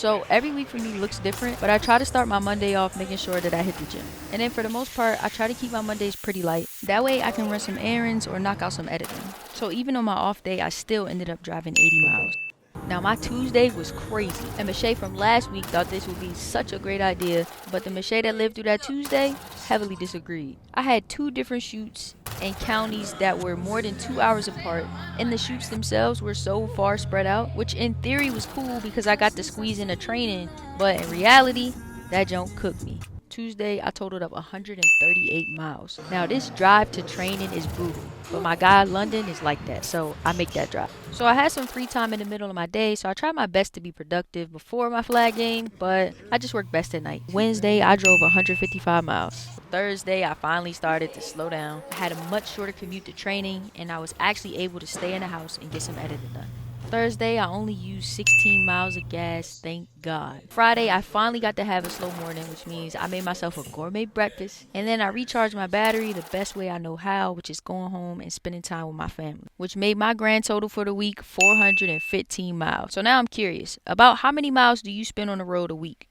So every week for me looks different, but I try to start my Monday off making sure that I hit the gym. And then for the most part, I try to keep my Mondays pretty light. That way I can run some errands or knock out some editing. So even on my off day, I still ended up driving 80 miles. Now my Tuesday was crazy, and Michelle from last week thought this would be such a great idea, but the Michelle that lived through that Tuesday heavily disagreed. I had two different shoots in counties that were more than 2 hours apart, and the shoots themselves were so far spread out, which in theory was cool because I got to squeeze in a training, but in reality, that junk cooked me. Tuesday, I totaled up 138 miles. Now, this drive to training is brutal, but my guy London is like that, so I make that drive. So I had some free time in the middle of my day, so I tried my best to be productive before my flag game, but I just worked best at night. Wednesday, I drove 155 miles. Thursday, I finally started to slow down. I had a much shorter commute to training, and I was actually able to stay in the house and get some editing done. Thursday, I only used 16 miles of gas, thank God. Friday, I finally got to have a slow morning, which means I made myself a gourmet breakfast. And then I recharged my battery the best way I know how, which is going home and spending time with my family, which made my grand total for the week 415 miles. So now I'm curious, about how many miles do you spend on the road a week?